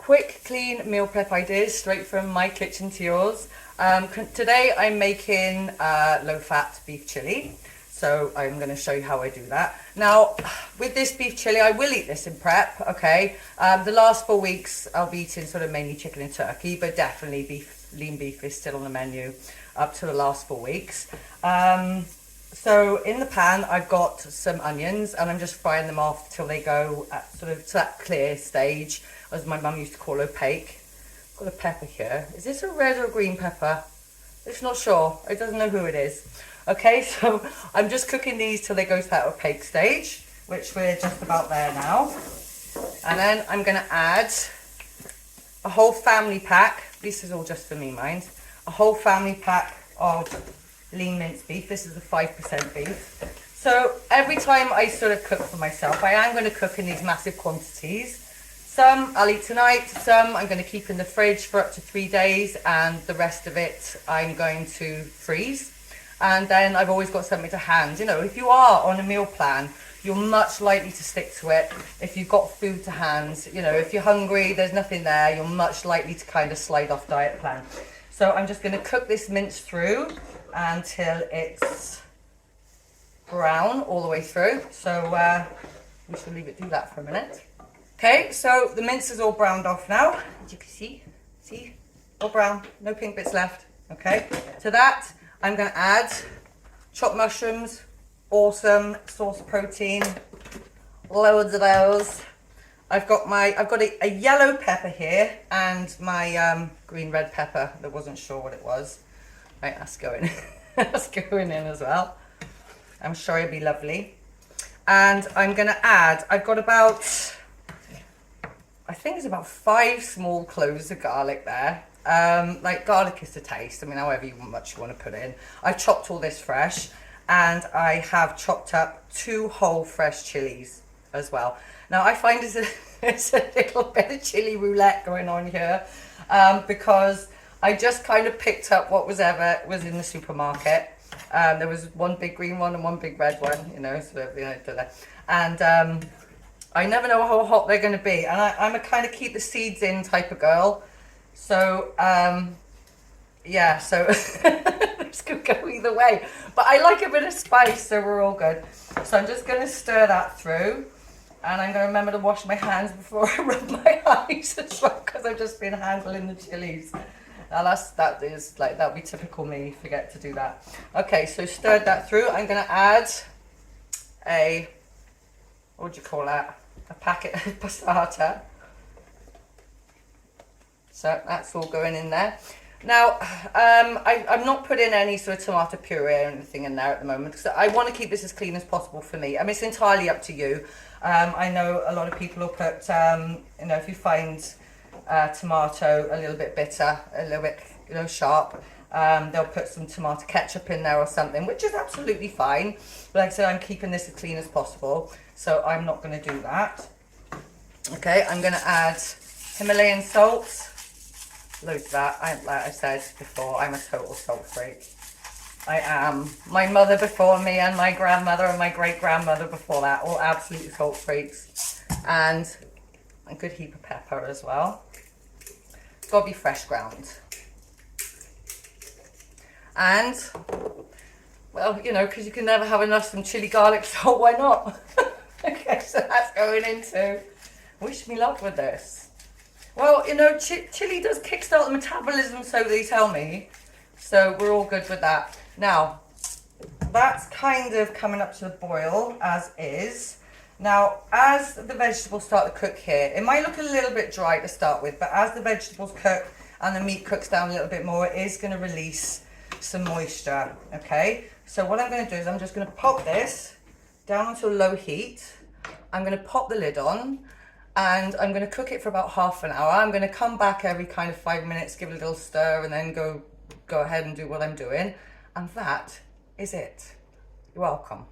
quick, clean meal prep ideas straight from my kitchen to yours. Today I'm making low-fat beef chili, so I'm going to show you how I do that. Now, with this beef chili, I will eat this in prep, okay? The last 4 weeks I'll be eating sort of mainly chicken and turkey, but definitely lean beef is still on the menu up to the last 4 weeks. So in the pan I've got some onions and I'm just frying them off till they go at sort of to that clear stage, as my mum used to call opaque. I've got a pepper here. Is this a red or a green pepper? It's not sure. It doesn't know who it is. Okay, so I'm just cooking these till they go to that opaque stage, which we're just about there now. And then I'm going to add a whole family pack. This is all just for me, mind. A whole family pack of lean minced beef. This is the 5% beef. So every time I sort of cook for myself, I am going to cook in these massive quantities. Some I'll eat tonight, some I'm going to keep in the fridge for up to 3 days, and the rest of it I'm going to freeze. And then I've always got something to hand. You know, if you are on a meal plan, you're much likely to stick to it. If you've got food to hand, you know, if you're hungry, there's nothing there, you're much likely to kind of slide off diet plan. So I'm just going to cook this mince through until it's brown all the way through. So we should leave it do that for a minute. Okay, so the mince is all browned off now. As you can see, all brown, no pink bits left. Okay, to that I'm going to add chopped mushrooms, awesome source of protein, loads of those. I've got a yellow pepper here and my green red pepper that wasn't sure what it was. Right, that's going that's going in as well. I'm sure it'll be lovely. And I'm going to add, I've got about, I think it's about 5 small cloves of garlic there. Like, garlic is to taste. I mean, however much you want to put in. I've chopped all this fresh, and I have chopped up 2 whole fresh chilies as well. Now, I find it's a little bit of chili roulette going on here, because I just kind of picked up what was in the supermarket. There was one big green one and one big red one, you know, sort of, you know, and I never know how hot they're going to be, and I'm a kind of keep the seeds in type of girl. So, yeah, so this could go either way. But I like a bit of spice, so we're all good. So I'm just going to stir that through, and I'm going to remember to wash my hands before I rub my eyes as well, because I've just been handling the chilies. Now that'll be typical me, forget to do that. Okay, so stirred that through. I'm going to add what do you call that? A packet of passata. So that's all going in there. Now, I'm not putting any sort of tomato puree or anything in there at the moment, because I want to keep this as clean as possible for me. I mean, it's entirely up to you. I know a lot of people will put, you know, if you find tomato a little bit bitter, a little bit, you know, sharp, they'll put some tomato ketchup in there or something, which is absolutely fine. But like I said, I'm keeping this as clean as possible, so I'm not going to do that. Okay, I'm going to add Himalayan salt. Loads of that. Like I said before, I'm a total salt freak. I am. My mother before me and my grandmother and my great-grandmother before that, all absolute salt freaks. And a good heap of pepper as well. It's got to be fresh ground. And, well, you know, because you can never have enough some chili garlic salt, why not? Okay, so that's going into, wish me luck with this. Well, you know, chili does kickstart the metabolism, so they tell me. So we're all good with that. Now, that's kind of coming up to the boil as is. Now, as the vegetables start to cook here, it might look a little bit dry to start with, but as the vegetables cook and the meat cooks down a little bit more, it is going to release some moisture, okay? So what I'm going to do is I'm just going to pop this down onto a low heat. I'm going to pop the lid on, and I'm going to cook it for about half an hour. I'm going to come back every kind of 5 minutes, give it a little stir, and then go ahead and do what I'm doing. And that is it. You're welcome.